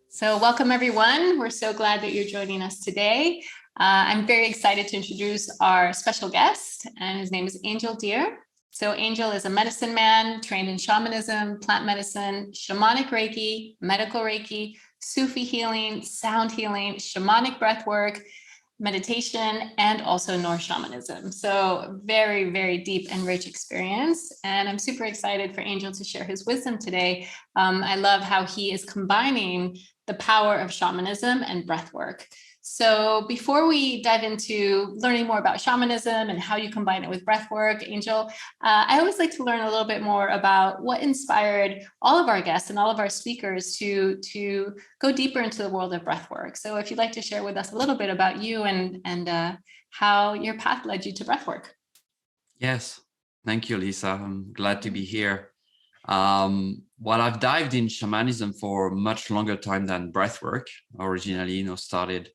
So welcome, everyone. We're so glad that you're joining us today. I'm very excited to introduce our special guest, and his name is Angel Deer. So Angel is a medicine man trained in shamanism, plant medicine, shamanic Reiki, medical Reiki, Sufi healing, sound healing, shamanic breath work, meditation, and also Norse shamanism. So very, very deep and rich experience. And I'm super excited for Angel to share his wisdom today. I love how he is combining the power of shamanism and breath work. So before we dive into learning more about shamanism and how you combine it with breath work, Angel, I always like to learn a little bit more about what inspired all of our guests and all of our speakers to go deeper into the world of breath work. So if you'd like to share with us a little bit about you and how your path led you to breath work. Yes, thank you, Lisa. I'm glad to be here. Well, I've dived in shamanism for much longer time than breathwork. Originally, started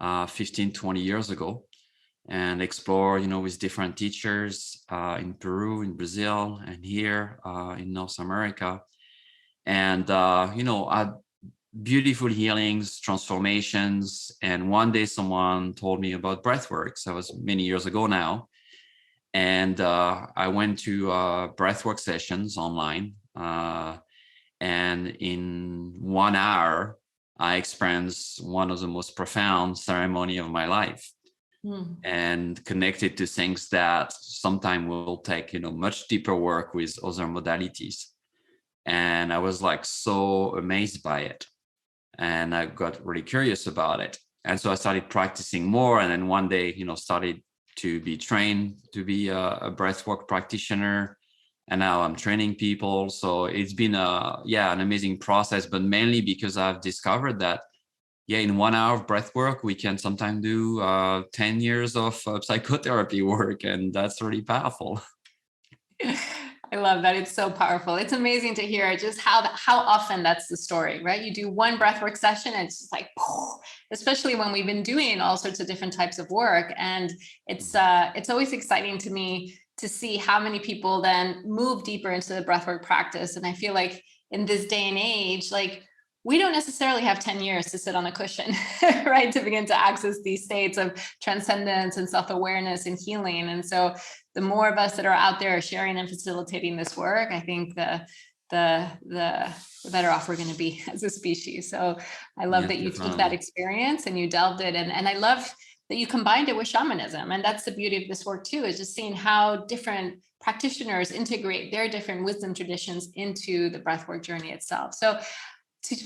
15, 20 years ago, and explore, with different teachers in Peru, in Brazil, and here in North America. And, I beautiful healings, transformations. And one day someone told me about breathwork. So it was many years ago now. And I went to breathwork sessions online. And in 1 hour, I experienced one of the most profound ceremony of my life, and connected to things that sometimes will take, much deeper work with other modalities. And I was like so amazed by it. And I got really curious about it. And so I started practicing more. And then one day, started to be trained to be a breathwork practitioner. And now I'm training people. So it's been an amazing process, but mainly because I've discovered that, in 1 hour of breath work, we can sometimes do 10 years of psychotherapy work. And that's really powerful. I love that. It's so powerful. It's amazing to hear just how often that's the story, right? You do one breathwork session and it's just like, especially when we've been doing all sorts of different types of work. And it's always exciting to me to see how many people then move deeper into the breathwork practice. And I feel like in this day and age, like we don't necessarily have 10 years to sit on a cushion, right? To begin to access these states of transcendence and self-awareness and healing. And so the more of us that are out there sharing and facilitating this work, I think the better off we're going to be as a species. So I love that you took that experience and you delved it. And I love that you combined it with shamanism. And that's the beauty of this work too, is just seeing how different practitioners integrate their different wisdom traditions into the breathwork journey itself. So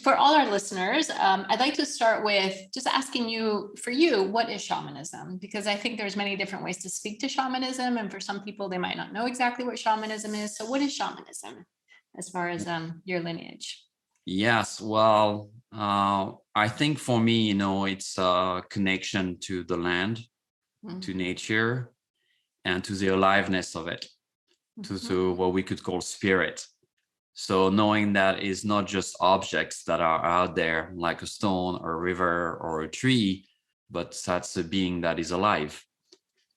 for all our listeners, I'd like to start with just asking you, what is shamanism? Because I think there's many different ways to speak to shamanism. And for some people, they might not know exactly what shamanism is. So what is shamanism as far as your lineage? Yes, well, I think for me, it's a connection to the land, to nature, and to the aliveness of it, to what we could call spirit. So knowing that it's not just objects that are out there like a stone or a river or a tree, but that's a being that is alive.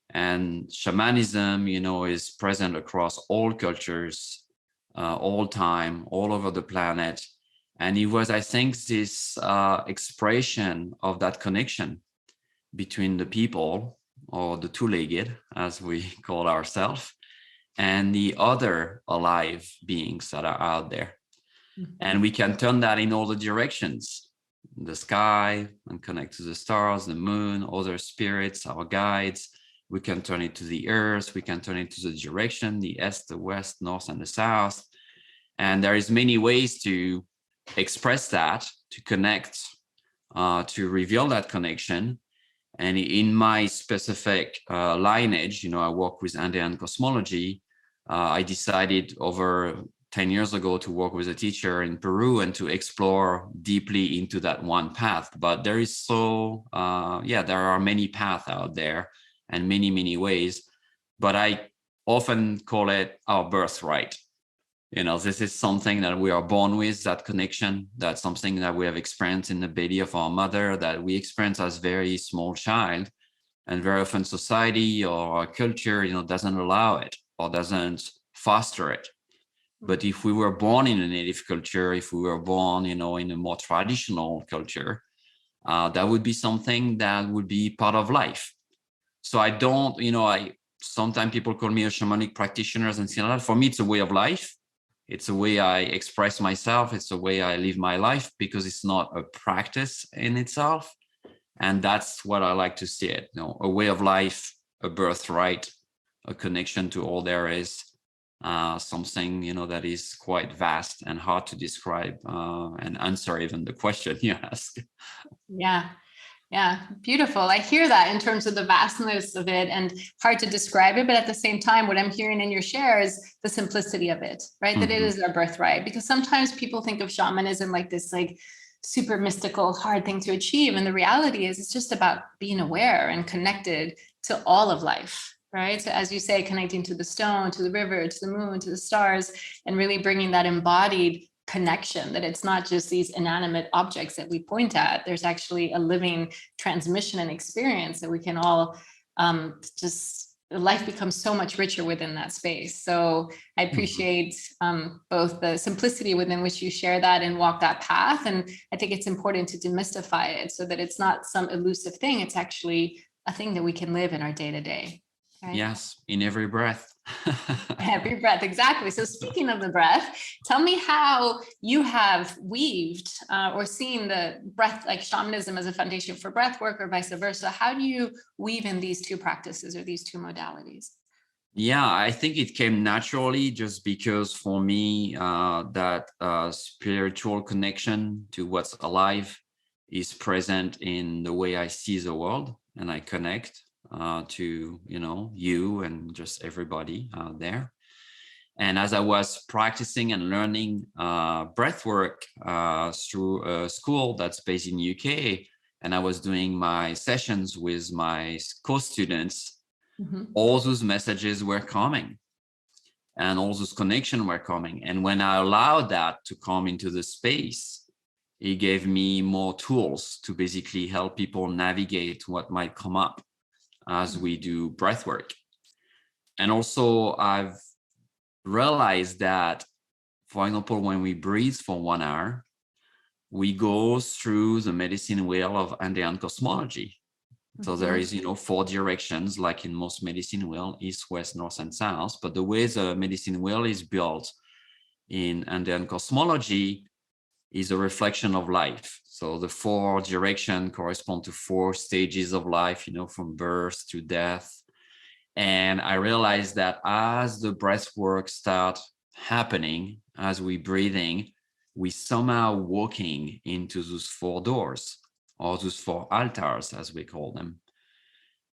And shamanism, is present across all cultures, all time, all over the planet. And it was, I think, this expression of that connection between the people, or the two-legged, as we call ourselves, and the other alive beings that are out there. And we can turn that in all the directions, the sky, and connect to the stars, the moon, other spirits, our guides. We can turn it to the earth. We can turn it to the direction, the east, the west, north, and the south. And there is many ways to express that, to connect, to reveal that connection. And in my specific lineage, I work with Andean Cosmology. I decided over 10 years ago to work with a teacher in Peru and to explore deeply into that one path. But there is there are many paths out there and many, many ways. But I often call it our birthright. This is something that we are born with, that connection. That's something that we have experienced in the belly of our mother, that we experience as very small child. And very often society or our culture, doesn't allow it or doesn't foster it. But if we were born in a native culture, if we were born, in a more traditional culture, that would be something that would be part of life. So I don't, sometimes people call me a shamanic practitioner and things like that. For me, it's a way of life. It's a way I express myself. It's a way I live my life, because it's not a practice in itself. And that's what I like to see it, a way of life, a birthright, a connection to all there is, something, that is quite vast and hard to describe and answer even the question you ask. Yeah. Yeah, beautiful. I hear that in terms of the vastness of it and hard to describe it. But at the same time, what I'm hearing in your share is the simplicity of it, right? That it is our birthright. Because sometimes people think of shamanism like this, like super mystical, hard thing to achieve. And the reality is it's just about being aware and connected to all of life, right? So as you say, connecting to the stone, to the river, to the moon, to the stars, and really bringing that embodied connection, that it's not just these inanimate objects that we point at. There's actually a living transmission and experience that we can all life becomes so much richer within that space. So I appreciate both the simplicity within which you share that and walk that path. And I think it's important to demystify it so that it's not some elusive thing. It's actually a thing that we can live in our day to day. Yes, in every breath. Every breath, exactly. So speaking of the breath, tell me how you have weaved or seen the breath, like shamanism as a foundation for breath work or vice versa. How do you weave in these two practices or these two modalities? Yeah, I think it came naturally just because for me, that spiritual connection to what's alive is present in the way I see the world, and I connect to, you and just everybody out there. And as I was practicing and learning breath work through a school that's based in UK, and I was doing my sessions with my co-students, all those messages were coming and all those connections were coming. And when I allowed that to come into the space, it gave me more tools to basically help people navigate what might come up as we do breath work. And also I've realized that, for example, when we breathe for 1 hour, we go through the medicine wheel of Andean cosmology. So there is, 4 directions, like in most medicine wheel, east, west, north, and south. But the way the medicine wheel is built in Andean cosmology is a reflection of life. So the 4 directions correspond to 4 stages of life, from birth to death. And I realized that as the breath work starts happening, as we breathing, we somehow walking into those 4 doors, or those 4 altars, as we call them.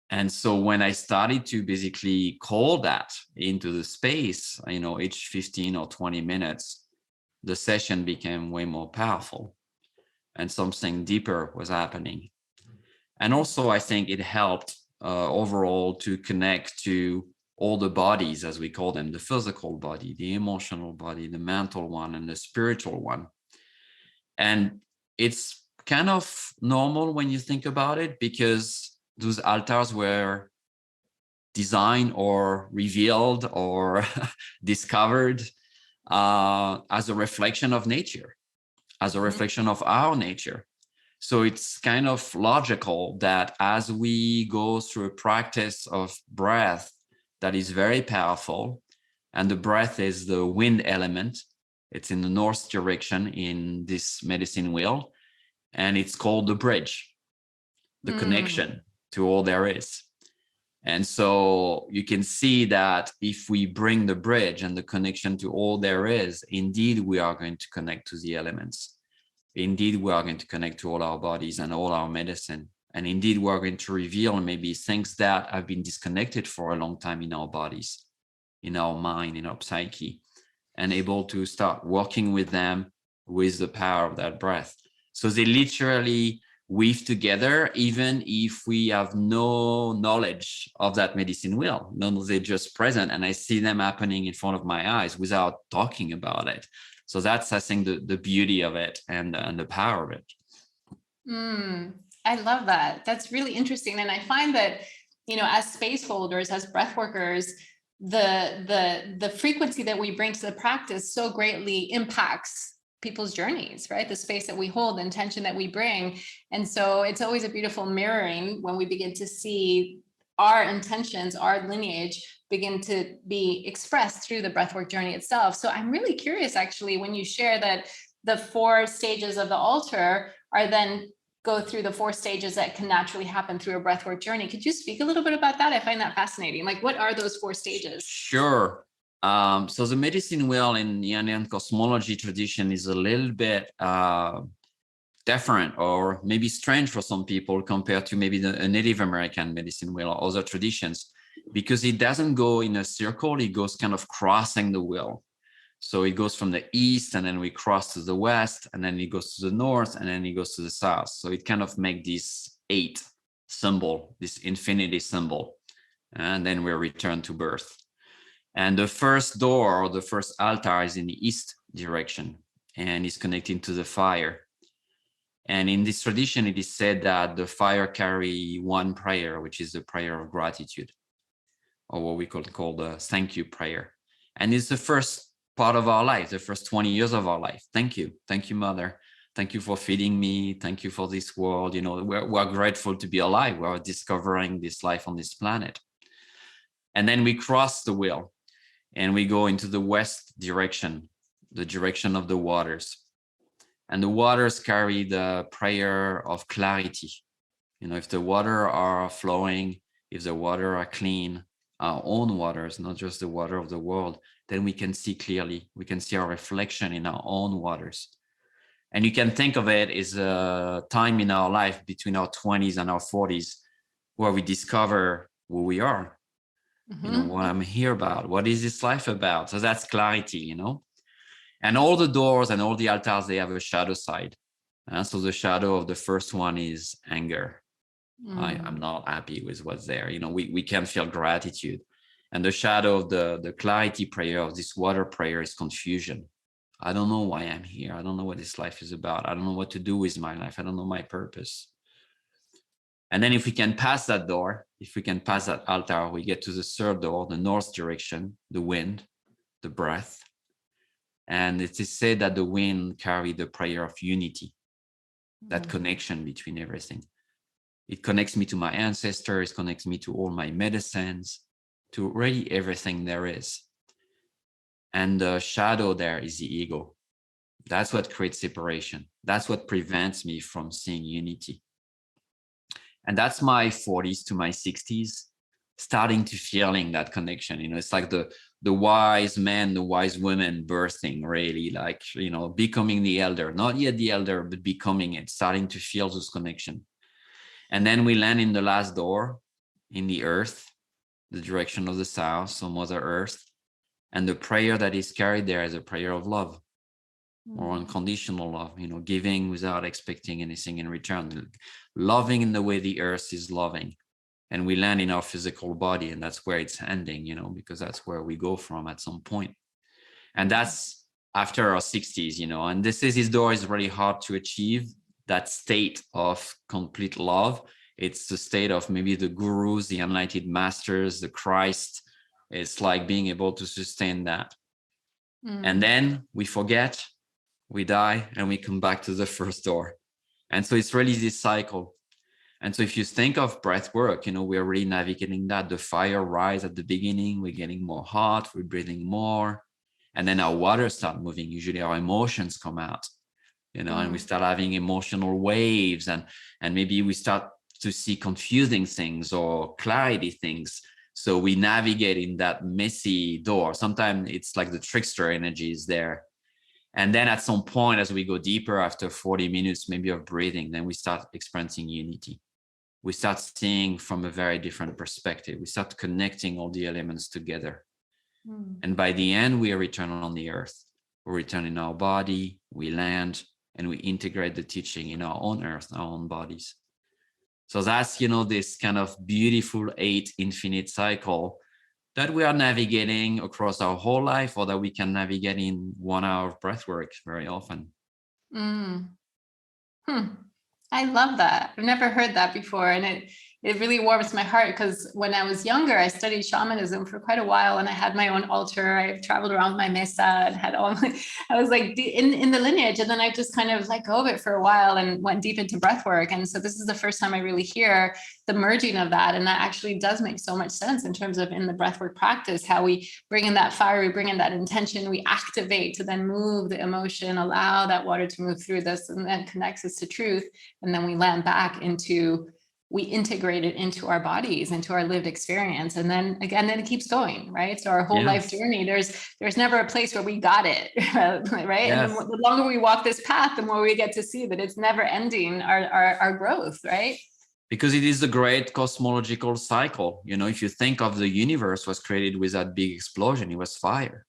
And so when I started to basically call that into the space, each 15 or 20 minutes, the session became way more powerful and something deeper was happening. And also, I think it helped overall to connect to all the bodies, as we call them, the physical body, the emotional body, the mental one, and the spiritual one. And it's kind of normal when you think about it, because those altars were designed or revealed or discovered as a reflection of nature, as a reflection of our nature. So it's kind of logical that as we go through a practice of breath that is very powerful, and the breath is the wind element, it's in the north direction in this medicine wheel, and it's called the bridge, the connection to all there is. And so you can see that if we bring the bridge and the connection to all there is, indeed, we are going to connect to the elements. Indeed, we are going to connect to all our bodies and all our medicine. And indeed, we're going to reveal maybe things that have been disconnected for a long time in our bodies, in our mind, in our psyche, and able to start working with them with the power of that breath. So they literally weave together, even if we have no knowledge of that medicine wheel. No, they're just present, and I see them happening in front of my eyes without talking about it. So that's, I think, the beauty of it and the power of it. I love that. That's really interesting. And I find that as space holders, as breath workers, the frequency that we bring to the practice so greatly impacts people's journeys, right? The space that we hold, the intention that we bring. And so it's always a beautiful mirroring when we begin to see our intentions, our lineage begin to be expressed through the breathwork journey itself. So I'm really curious, actually, when you share that the 4 stages of the altar are then go through the 4 stages that can naturally happen through a breathwork journey. Could you speak a little bit about that? I find that fascinating. Like, what are those 4 stages? Sure. So the medicine wheel in the Indian cosmology tradition is a little bit different, or maybe strange for some people compared to maybe a Native American medicine wheel or other traditions, because it doesn't go in a circle. It goes kind of crossing the wheel. So it goes from the east, and then we cross to the west, and then it goes to the north, and then it goes to the south. So it kind of makes this 8 symbol, this infinity symbol, and then we return to birth. And the first door, or the first altar, is in the east direction, and is connecting to the fire. And in this tradition, it is said that the fire carry one prayer, which is the prayer of gratitude, or what we call the thank you prayer. And it's the first part of our life, the first 20 years of our life. Thank you, Mother. Thank you for feeding me. Thank you for this world. We're grateful to be alive. We're discovering this life on this planet. And then we cross the wheel, and we go into the west direction, the direction of the waters. And the waters carry the prayer of clarity. If the water are flowing, if the water are clean, our own waters, not just the water of the world, then we can see clearly. We can see our reflection in our own waters. And you can think of it as a time in our life between our 20s and our 40s where we discover who we are. What I'm here about. What is this life about? So that's clarity, And all the doors and all the altars, they have a shadow side. So the shadow of the first one is anger. I'm not happy with what's there. We can feel gratitude. And the shadow of the clarity prayer, of this water prayer, is confusion. I don't know why I'm here. I don't know what this life is about. I don't know what to do with my life. I don't know my purpose. And then if we can pass that door, if we can pass that altar, we get to the third door, the north direction, the wind, the breath. And it is said that the wind carries the prayer of unity, that connection between everything. It connects me to my ancestors, connects me to all my medicines, to really everything there is. And the shadow there is the ego. That's what creates separation. That's what prevents me from seeing unity. And that's my 40s to my 60s, starting to feeling that connection. It's like the wise men, the wise women birthing, really, like, becoming the elder, not yet the elder, but becoming it, starting to feel this connection. And then we land in the last door, in the earth, the direction of the south, so Mother Earth. And the prayer that is carried there is a prayer of love, or unconditional love, giving without expecting anything in return, loving in the way the earth is loving. And we land in our physical body, and that's where it's ending, because that's where we go from at some point. And that's after our 60s, and this door is really hard to achieve, that state of complete love. It's the state of maybe the gurus, the enlightened masters, the Christ. It's like being able to sustain that. And then we forget, we die, and we come back to the first door. And so it's really this cycle. And so if you think of breath work, we're really navigating that. The fire rise at the beginning, we're getting more hot, we're breathing more. And then our water start moving. Usually our emotions come out, and we start having emotional waves, and maybe we start to see confusing things or clarity things. So we navigate in that messy door. Sometimes it's like the trickster energy is there. And then at some point, as we go deeper, after 40 minutes maybe of breathing, then we start experiencing unity. We start seeing from a very different perspective. We start connecting all the elements together. And by the end, we return on the earth. We return in our body, we land, and we integrate the teaching in our own earth, our own bodies. So that's, this kind of beautiful 8 infinite cycle that we are navigating across our whole life, or that we can navigate in 1 hour of breath work very often. I love that. I've never heard that before. And it really warms my heart, because when I was younger, I studied shamanism for quite a while, and I had my own altar. I traveled around with my mesa and had all my, I was like in the lineage. And then I just kind of let go of it for a while and went deep into breath work. And so this is the first time I really hear the merging of that. And that actually does make so much sense in terms of in the breathwork practice, how we bring in that fire, we bring in that intention, we activate to then move the emotion, allow that water to move through this, and then connects us to truth. And then we land back into, we integrate it into our bodies, into our lived experience. And then again, then it keeps going, right? So our whole life journey, there's never a place where we got it, right? Yes. And the longer we walk this path, the more we get to see that it's never ending our growth, right? Because it is the great cosmological cycle. You know, if you think of the universe was created with that big explosion, it was fire.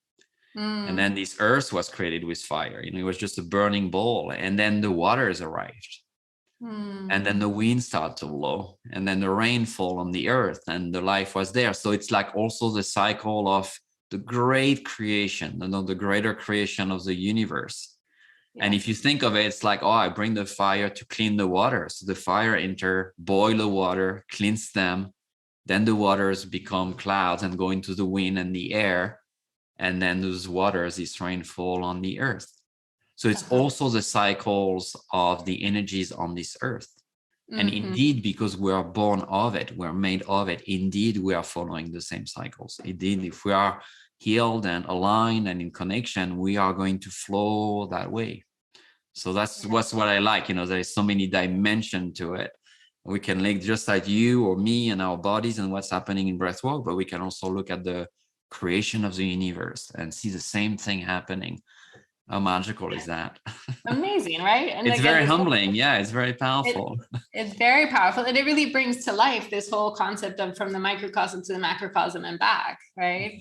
And then this earth was created with fire. You know, it was just a burning ball. And then the waters arrived. And then the wind started to blow. And then the rain fall on the earth, and the life was there. So it's like also the cycle of the great creation, you know, the greater creation of the universe. And if you think of it, it's like, oh, I bring the fire to clean the water. So the fire enter, boil the water, cleans them. Then the waters become clouds and go into the wind and the air. And then those waters, this rainfall on the earth. So it's also the cycles of the energies on this earth. And indeed, because we are born of it, we're made of it, indeed, we are following the same cycles. Indeed, if we are healed and aligned and in connection, we are going to flow that way. So that's what I like. You know, there's so many dimensions to it. We can link just like you or me and our bodies and what's happening in breathwork, but we can also look at the creation of the universe and see the same thing happening. How magical is that? Amazing, right? And it's very humbling. Yeah, it's very powerful. It's very powerful. And it really brings to life this whole concept of from the microcosm to the macrocosm and back, right?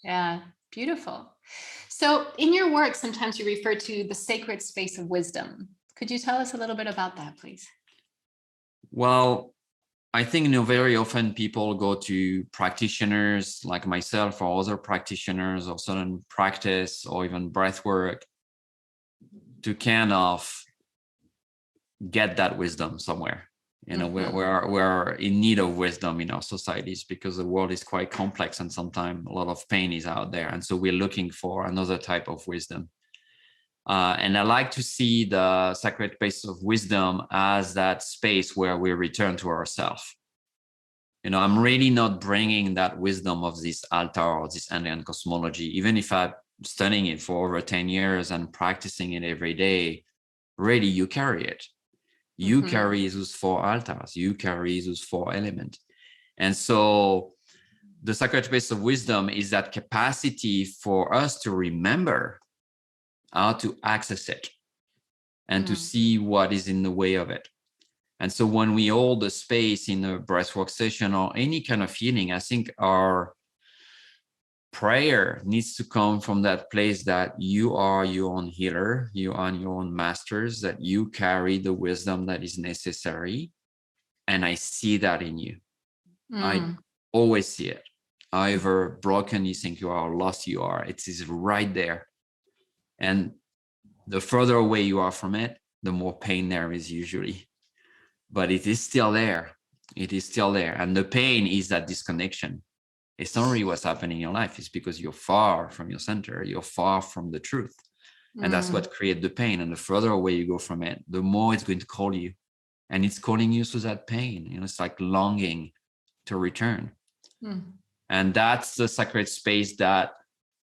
Yeah, beautiful. So in your work, sometimes you refer to the sacred space of wisdom. Could you tell us a little bit about that, please? Well, I think, you know, very often people go to practitioners like myself or other practitioners or certain practice or even breath work to kind of get that wisdom somewhere. You know, we're in need of wisdom in our societies because the world is quite complex and sometimes a lot of pain is out there. And so we're looking for another type of wisdom. And I like to see the sacred space of wisdom as that space where we return to ourselves. You know, I'm really not bringing that wisdom of this altar or this Andean cosmology, even if I'm studying it for over 10 years and practicing it every day. Really, you carry it. You carry those 4 altars. You carry those 4 elements. And so the sacred space of wisdom is that capacity for us to remember how to access it and to see what is in the way of it. And so when we hold the space in a breathwork session or any kind of healing, I think our prayer needs to come from that place that you are your own healer, you are your own masters, that you carry the wisdom that is necessary. And I see that in you. I always see it. However broken you think you are, or lost you are, it is right there. And the further away you are from it, the more pain there is usually. But it is still there. It is still there. And the pain is that disconnection. It's not really what's happening in your life. It's because you're far from your center. You're far from the truth. And that's what creates the pain. And the further away you go from it, the more it's going to call you. And it's calling you through that pain. You know, it's like longing to return. And that's the sacred space that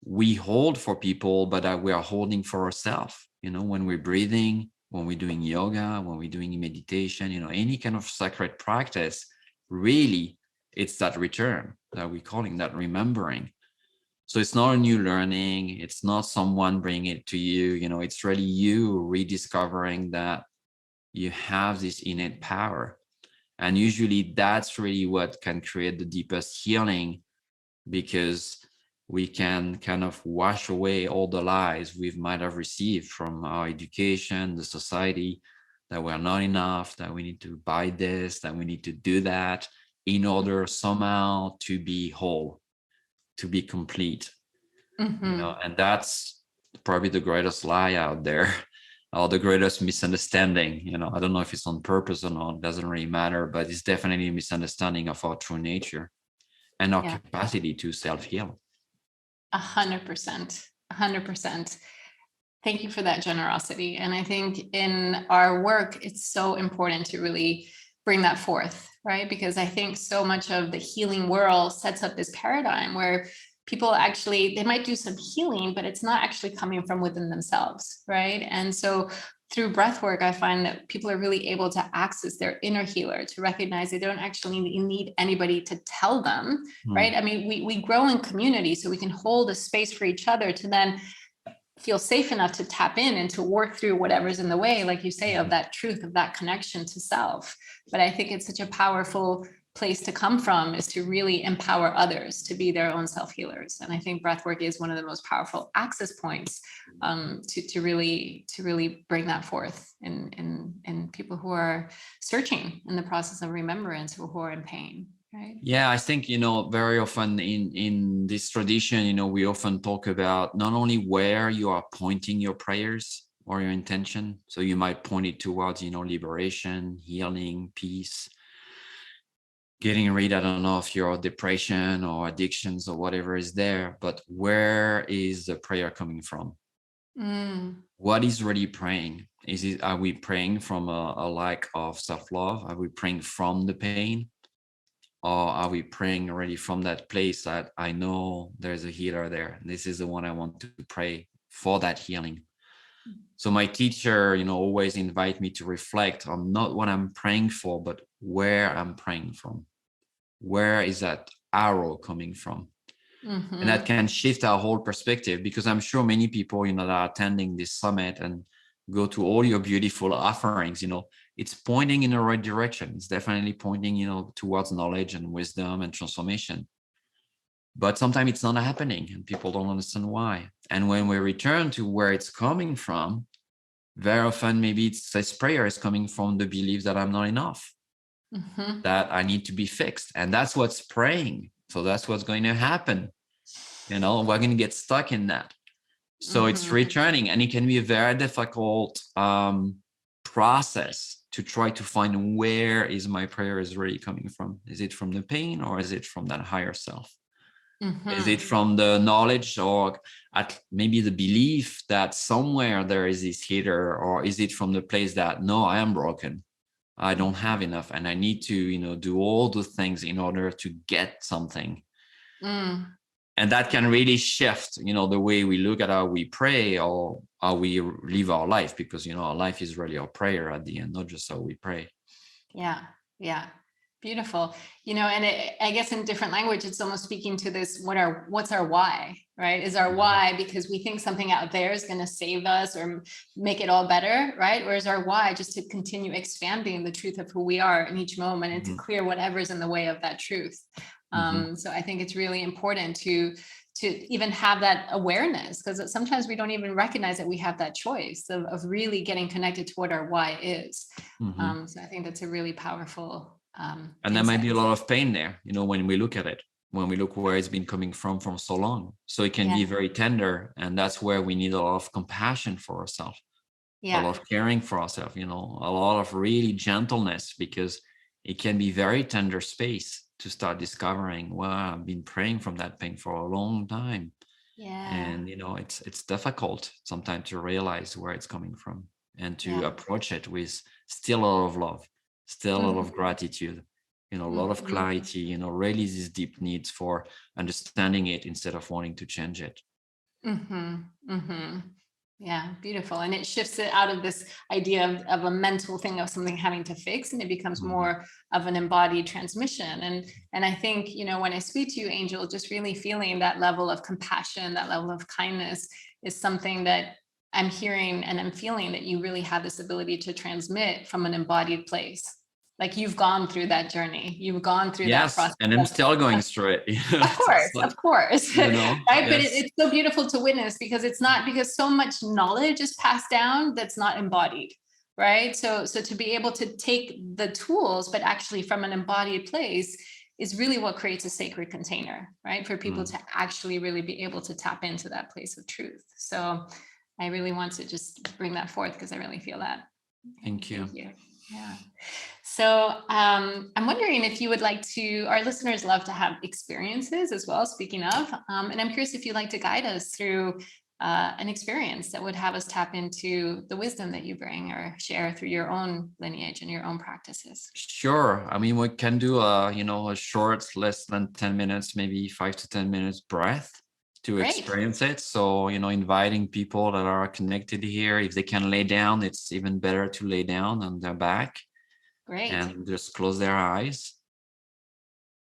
we hold for people, but that we are holding for ourselves. You know, when we're breathing, when we're doing yoga, when we're doing meditation, you know, any kind of sacred practice, really, it's that return that we're calling, that remembering. So it's not a new learning. It's not someone bringing it to you. You know, it's really you rediscovering that you have this innate power. And usually that's really what can create the deepest healing, because we can kind of wash away all the lies we might have received from our education, the society, that we're not enough, that we need to buy this, that we need to do that in order somehow to be whole, to be complete. You know, and that's probably the greatest lie out there. or the greatest misunderstanding. I don't know if it's on purpose or not, doesn't really matter, but it's definitely a misunderstanding of our true nature and our Yeah. capacity to self-heal. 100%. 100%. Thank you for that generosity. And I think in our work, it's so important to really bring that forth, right? Because I think so much of the healing world sets up this paradigm where people actually, they might do some healing, but it's not actually coming from within themselves, right? And so through breath work, I find that people are really able to access their inner healer, to recognize they don't actually need anybody to tell them, right? I mean, we grow in community, so we can hold a space for each other to then feel safe enough to tap in and to work through whatever's in the way, like you say, of that truth, of that connection to self. But I think it's such a powerful place to come from, is to really empower others to be their own self-healers. And I think breathwork is one of the most powerful access points to really bring that forth in people who are searching in the process of remembrance, who are in pain. Right. Yeah, I think, very often in this tradition, we often talk about not only where you are pointing your prayers or your intention. So you might point it towards, liberation, healing, peace, getting rid, I don't know, of your depression or addictions or whatever is there, but where is the prayer coming from? What is really praying? Are we praying from a lack of self-love? Are we praying from the pain? Or are we praying already from that place that I know there's a healer there? This is the one I want to pray for, that healing. So my teacher, always invite me to reflect on not what I'm praying for, but where I'm praying from. Where is that arrow coming from? And that can shift our whole perspective, because I'm sure many people, that are attending this summit and go to all your beautiful offerings, it's pointing in the right direction. It's definitely pointing, towards knowledge and wisdom and transformation. But sometimes it's not happening and people don't understand why. And when we return to where it's coming from, very often maybe this prayer is coming from the belief that I'm not enough, that I need to be fixed. And that's what's praying. So that's what's going to happen. We're going to get stuck in that. So it's returning, and it can be a very difficult process to try to find where is my prayer is really coming from. Is it from the pain, or is it from that higher self? Is it from the knowledge, or maybe the belief that somewhere there is this healer, or is it from the place that, no, I am broken, I don't have enough, and I need to, do all the things in order to get something. And that can really shift, the way we look at how we pray or how we live our life, because, our life is really our prayer at the end, not just how we pray. Yeah. Yeah. Beautiful. And I guess in different language, it's almost speaking to this, what's our why, right? Is our why because we think something out there is going to save us or make it all better, right? Or is our why just to continue expanding the truth of who we are in each moment and to clear whatever's in the way of that truth? So I think it's really important to even have that awareness, because sometimes we don't even recognize that we have that choice of really getting connected to what our why is. So I think that's a really powerful and there might be a lot of pain there, when we look at it, when we look where it's been coming from so long. So it can be very tender, and that's where we need a lot of compassion for ourselves, a lot of caring for ourselves, a lot of really gentleness, because it can be very tender space to start discovering, wow, I've been praying from that pain for a long time. And it's difficult sometimes to realize where it's coming from, and to approach it with still a lot of love, still a lot of gratitude, a lot of clarity, really these deep needs for understanding it instead of wanting to change it. Yeah, beautiful. And it shifts it out of this idea of a mental thing of something having to fix, and it becomes more of an embodied transmission. And I think, when I speak to you, Angel, just really feeling that level of compassion, that level of kindness is something that I'm hearing and I'm feeling that you really have this ability to transmit from an embodied place. Like you've gone through that journey, you've gone through that process. And I'm still going through it. Of course. Right. But it's so beautiful to witness, because it's not, because so much knowledge is passed down that's not embodied. Right. So to be able to take the tools, but actually from an embodied place, is really what creates a sacred container, right? For people to actually really be able to tap into that place of truth. So I really want to just bring that forth because I really feel that. Thank you. Thank you. Yeah. So I'm wondering if you would like to, our listeners love to have experiences as well, speaking of, and I'm curious if you'd like to guide us through an experience that would have us tap into the wisdom that you bring or share through your own lineage and your own practices. Sure. I mean, we can do a short, less than 10 minutes, maybe 5 to 10 minutes breath to Great. experience it. So, inviting people that are connected here, if they can lay down, it's even better to lay down on their back. Great. And just close their eyes.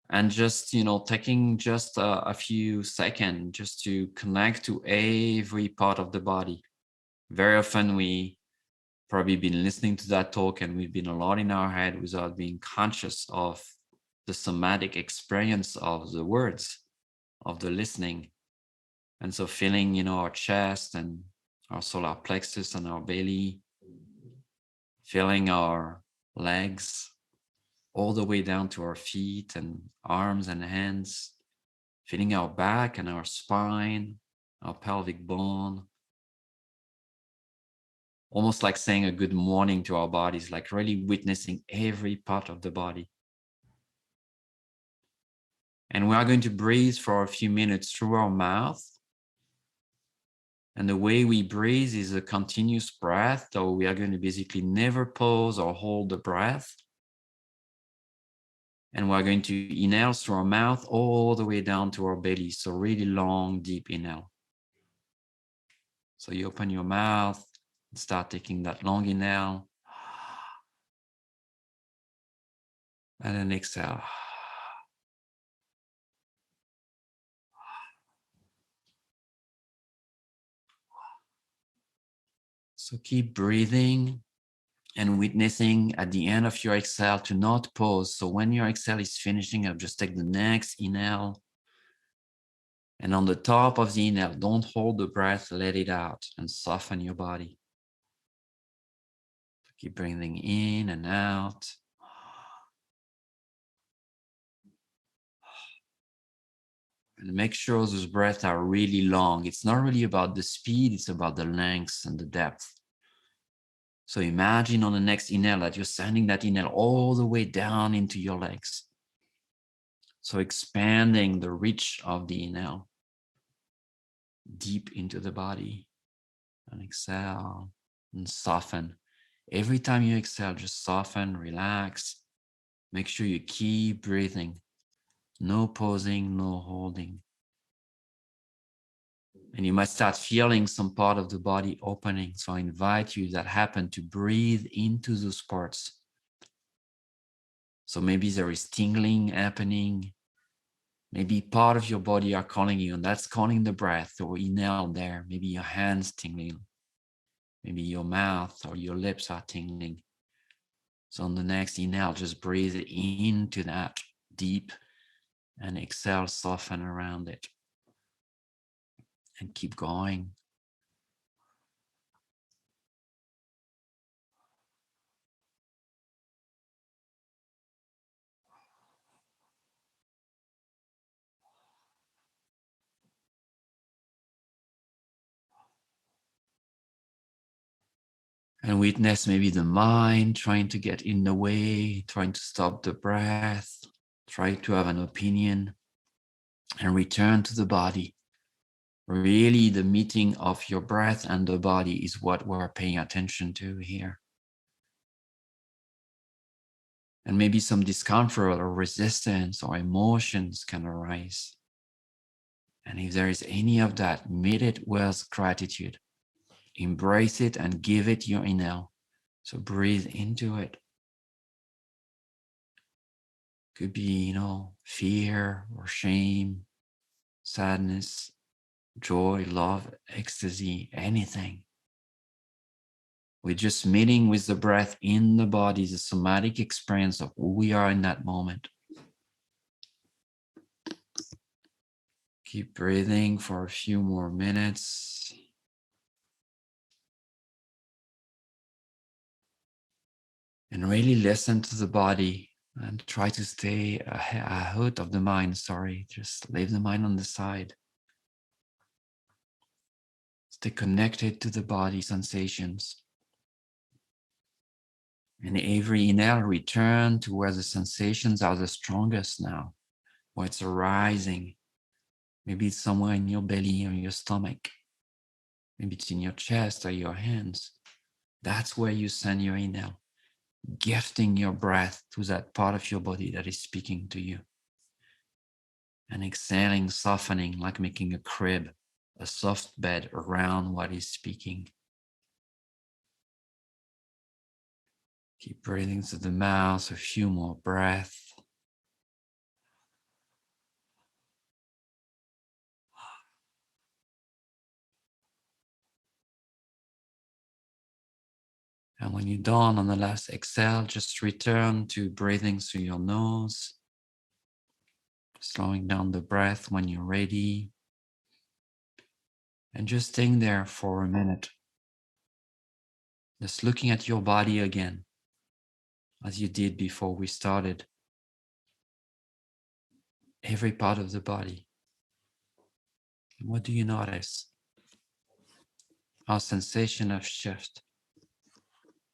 And just, taking just a few seconds just to connect to every part of the body. Very often we probably been listening to that talk and we've been a lot in our head without being conscious of the somatic experience of the words, of the listening. And so feeling, our chest and our solar plexus and our belly, feeling our legs all the way down to our feet and arms and hands, feeling our back and our spine, our pelvic bone, almost like saying a good morning to our bodies, like really witnessing every part of the body. And we are going to breathe for a few minutes through our mouth. And the way we breathe is a continuous breath, so we are going to basically never pause or hold the breath. And we're going to inhale through our mouth all the way down to our belly. So really long, deep inhale. So you open your mouth and start taking that long inhale. And then exhale. So keep breathing and witnessing at the end of your exhale to not pause. So when your exhale is finishing up, just take the next inhale. And on the top of the inhale, don't hold the breath, let it out and soften your body. Keep breathing in and out. And make sure those breaths are really long. It's not really about the speed, it's about the length and the depth. So imagine on the next inhale that you're sending that inhale all the way down into your legs. So expanding the reach of the inhale deep into the body. And exhale and soften. Every time you exhale, just soften, relax. Make sure you keep breathing. No pausing, no holding. And you might start feeling some part of the body opening. So I invite you, if that happen, to breathe into those parts. So maybe there is tingling happening. Maybe part of your body are calling you, and that's calling the breath, or inhale there. Maybe your hands tingling. Maybe your mouth or your lips are tingling. So on the next inhale, just breathe into that deep and exhale, soften around it. And keep going. And witness maybe the mind trying to get in the way, trying to stop the breath, try to have an opinion, and return to the body. Really, the meeting of your breath and the body is what we're paying attention to here. And maybe some discomfort or resistance or emotions can arise. And if there is any of that, meet it with gratitude. Embrace it and give it your inhale. So breathe into it. Could be, fear or shame, sadness, joy, love, ecstasy, anything. We're just meeting with the breath in the body, the somatic experience of who we are in that moment. Keep breathing for a few more minutes. And really listen to the body and try to stay ahead of the mind. Just leave the mind on the side. Stay connected to the body sensations. And every inhale, return to where the sensations are the strongest now, where it's arising. Maybe it's somewhere in your belly or your stomach. Maybe it's in your chest or your hands. That's where you send your inhale, gifting your breath to that part of your body that is speaking to you. And exhaling, softening, like making a crib, a soft bed around what is speaking. Keep breathing through the mouth, a few more breaths. And when you're done on the last exhale, just return to breathing through your nose, slowing down the breath when you're ready, and just staying there for a minute. Just looking at your body again, as you did before we started. Every part of the body. And what do you notice? Our sensation of shift.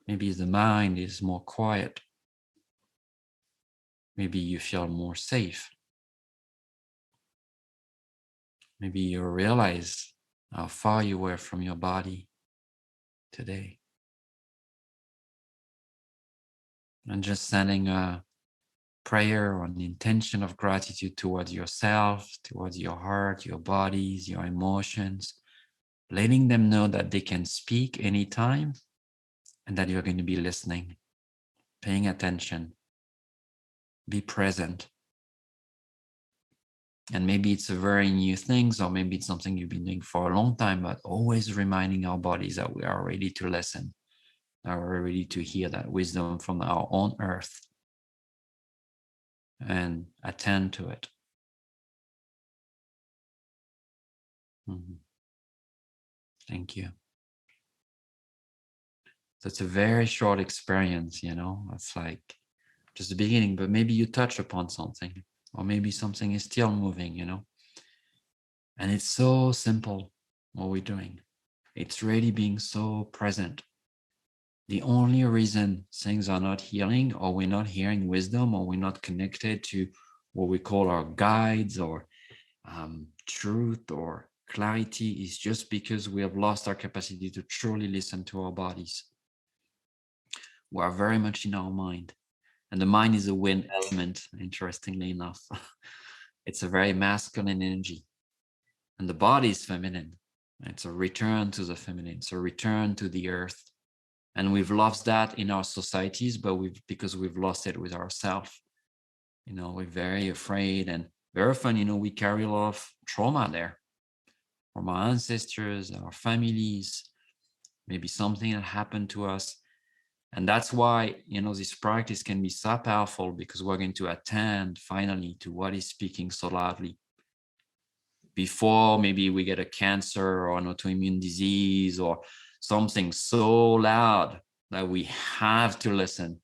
Maybe the mind is more quiet. Maybe you feel more safe. Maybe you realize how far you were from your body today. And just sending a prayer or an intention of gratitude towards yourself, towards your heart, your bodies, your emotions, letting them know that they can speak anytime and that you're going to be listening, paying attention, be present. And maybe it's a very new thing, or maybe it's something you've been doing for a long time, but always reminding our bodies that we are ready to listen, that we're ready to hear that wisdom from our own earth and attend to it. Thank you. So it's a very short experience, it's like just the beginning, but maybe you touch upon something, or maybe something is still moving, and it's so simple what we're doing. It's really being so present. The only reason things are not healing, or we're not hearing wisdom, or we're not connected to what we call our guides or truth or clarity, is just because we have lost our capacity to truly listen to our bodies. We are very much in our mind, and the mind is a wind element, interestingly enough. It's a very masculine energy, and the body is feminine. It's a return to the feminine. It's a return to the earth. And we've lost that in our societies, but because we've lost it with ourselves. We're very afraid, and very often, we carry a lot of trauma there from our ancestors, our families, maybe something that happened to us. And that's why, this practice can be so powerful, because we're going to attend finally to what is speaking so loudly. Before maybe we get a cancer or an autoimmune disease or something so loud that we have to listen.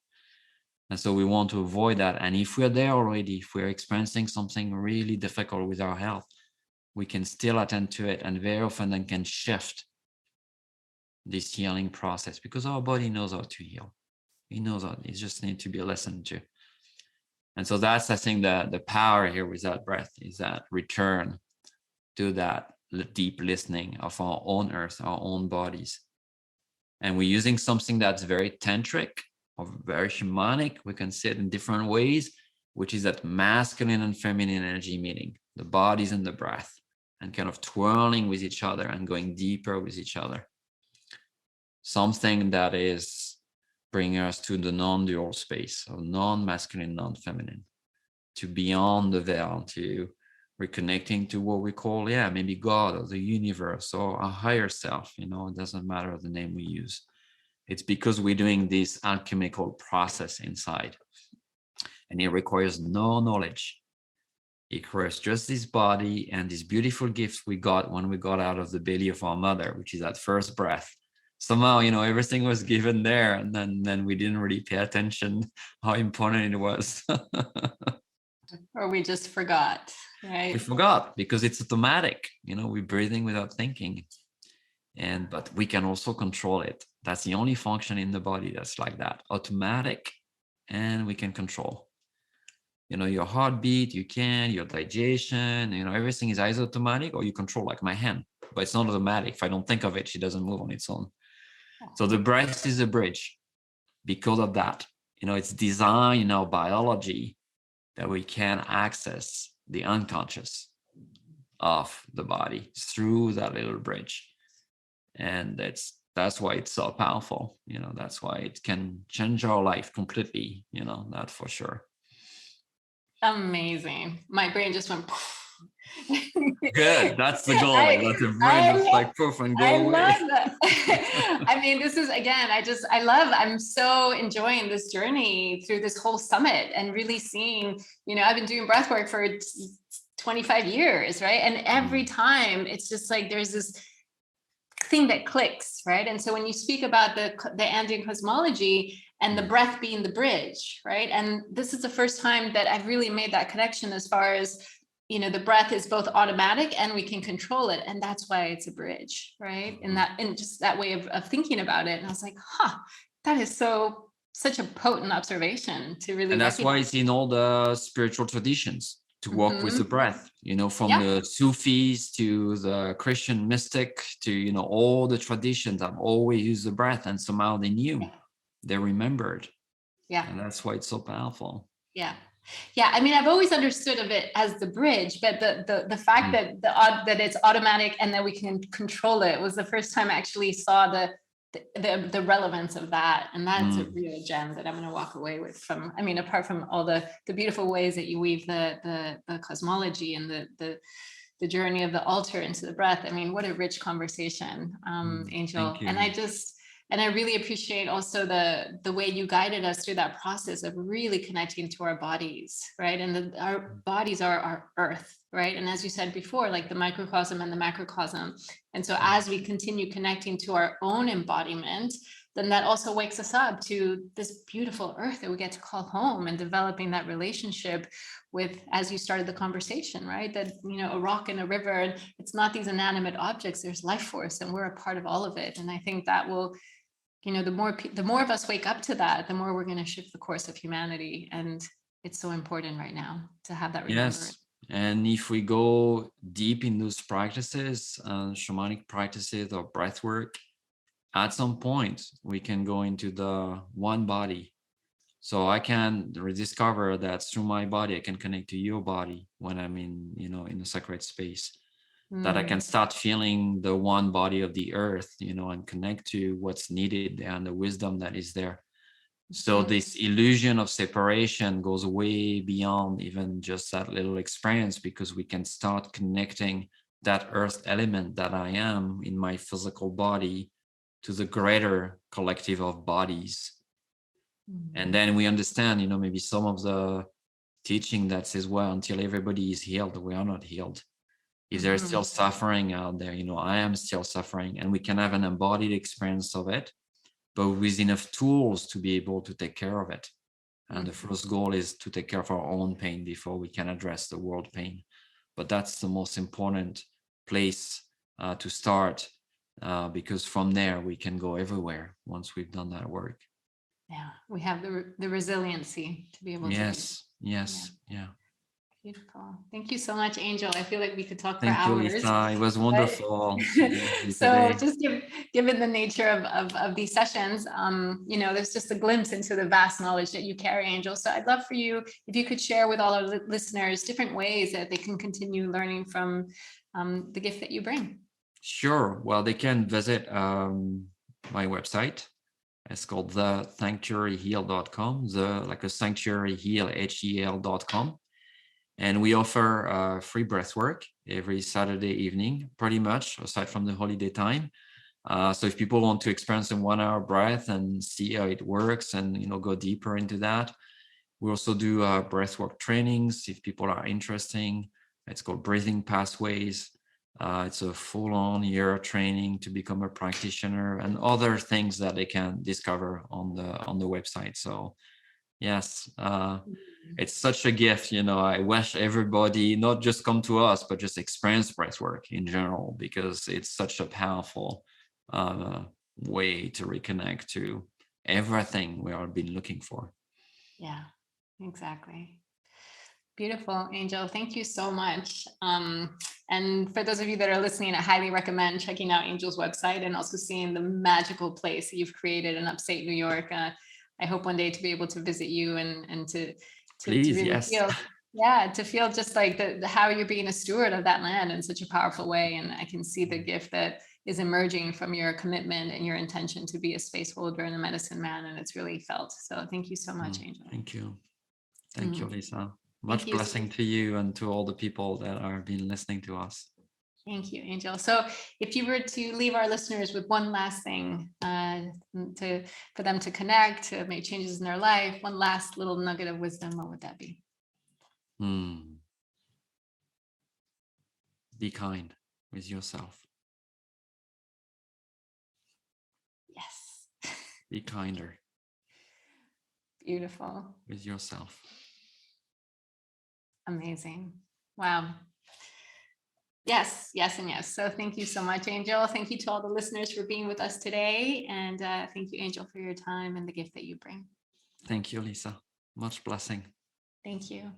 And so we want to avoid that. And if we're there already, if we're experiencing something really difficult with our health, we can still attend to it, and very often then can shift this healing process, because our body knows how to heal. It knows how, it just needs to be listened to. And so that's, I think, the power here with that breath, is that return to that deep listening of our own earth, our own bodies. And we're using something that's very tantric or very shamanic. We can see it in different ways, which is that masculine and feminine energy meeting, the bodies and the breath, and kind of twirling with each other and going deeper with each other. Something that is bringing us to the non-dual space of non-masculine, non-feminine, to beyond the veil, to reconnecting to what we call, maybe God or the universe or a higher self. It doesn't matter the name we use. It's because we're doing this alchemical process inside, and it requires no knowledge. It requires just this body and these beautiful gifts we got when we got out of the belly of our mother, which is that first breath. Somehow, everything was given there, and then we didn't really pay attention how important it was. Or we just forgot, right? We forgot, because it's automatic. We're breathing without thinking. but we can also control it. That's the only function in the body that's like that, automatic, and we can control. Your heartbeat, your digestion, everything is either automatic or you control, like my hand, but it's not automatic. If I don't think of it, she doesn't move on its own. So the breath is a bridge because of that. It's designed in our biology that we can access the unconscious of the body through that little bridge. And that's why it's so powerful. That's why it can change our life completely, that for sure. Amazing. My brain just went Good. That's the goal. Let the brain just like poof and go away. I love that. I mean, this is, again, I'm so enjoying this journey through this whole summit and really seeing, I've been doing breath work for 25 years, right? And every time it's just like there's this thing that clicks, right? And so when you speak about the Andean cosmology and the breath being the bridge, right? And this is the first time that I've really made that connection as far as, the breath is both automatic and we can control it. And that's why it's a bridge, right? And just that way of thinking about it. And I was like, that is such a potent observation to really. And that's why it's in all the spiritual traditions to walk with the breath, from the Sufis to the Christian mystic to, all the traditions have always used the breath, and somehow they knew, they remembered. Yeah. And that's why it's so powerful. Yeah. Yeah. I mean, I've always understood of it as the bridge, but the fact that it's automatic and that we can control it was the first time I actually saw the relevance of that. And that's a real gem that I'm going to walk away with from. I mean, apart from all the beautiful ways that you weave the cosmology and the journey of the altar into the breath. I mean, what a rich conversation, Angel. And I really appreciate also the way you guided us through that process of really connecting to our bodies, right? And our bodies are our earth, right? And as you said before, like the microcosm and the macrocosm. And so as we continue connecting to our own embodiment, then that also wakes us up to this beautiful earth that we get to call home, and developing that relationship with, as you started the conversation, right? That, a rock and a river, and it's not these inanimate objects, there's life force, and we're a part of all of it. And I think that will, the more of us wake up to that, the more we're going to shift the course of humanity. And it's so important right now to have that remembered. Yes. And if we go deep in those practices, shamanic practices or breath work, at some point we can go into the one body. So I can rediscover that through my body, I can connect to your body when I'm in a sacred space. That I can start feeling the one body of the earth, and connect to what's needed and the wisdom that is there. So this illusion of separation goes way beyond even just that little experience, because we can start connecting that earth element that I am in my physical body to the greater collective of bodies. And then we understand, maybe some of the teaching that says, well, until everybody is healed, we are not healed. If there's still suffering out there, I am still suffering, and we can have an embodied experience of it, but with enough tools to be able to take care of it. And the first goal is to take care of our own pain before we can address the world pain. But that's the most important place to start, because from there we can go everywhere once we've done that work. Yeah, we have the resiliency to be able to. Yes. Beautiful. Thank you so much, Angel. I feel like we could talk for hours. Thank you, Lisa. It was wonderful. So just given the nature of these sessions, there's just a glimpse into the vast knowledge that you carry, Angel. So I'd love for you, if you could share with all our listeners different ways that they can continue learning from the gift that you bring. Sure. Well, they can visit my website. It's called thesanctuaryheal.com, like a sanctuary heal, HEL.com. And we offer free breath work every Saturday evening, pretty much, aside from the holiday time. So if people want to experience a 1 hour breath and see how it works and, go deeper into that, we also do breathwork trainings if people are interested. It's called Breathing Pathways. It's a full-on year training to become a practitioner, and other things that they can discover on the website. So yes, it's such a gift. I wish everybody not just come to us, but just experience breathwork in general, because it's such a powerful way to reconnect to everything we have been looking for. Yeah, exactly. Beautiful, Angel. Thank you so much. And for those of you that are listening, I highly recommend checking out Angel's website and also seeing the magical place that you've created in upstate New York. I hope one day to be able to visit you and to Please, really yes. feel, yeah, to feel just like the how you're being a steward of that land in such a powerful way. And I can see the gift that is emerging from your commitment and your intention to be a space holder and a medicine man, and it's really felt. So thank you so much, Angel. Thank you. Thank you, Mhm. Lisa. Thank Much you. blessing to you and to all the people that are been listening to us. Thank you, Angel. So if you were to leave our listeners with one last thing for them to connect, to make changes in their life, one last little nugget of wisdom, what would that be? Be kind with yourself. Yes. Be kinder Beautiful. with yourself. Amazing. Wow. Yes, yes, and yes. So thank you so much, Angel. Thank you to all the listeners for being with us today. And thank you, Angel, for your time and the gift that you bring. Thank you, Lisa. Much blessing. Thank you.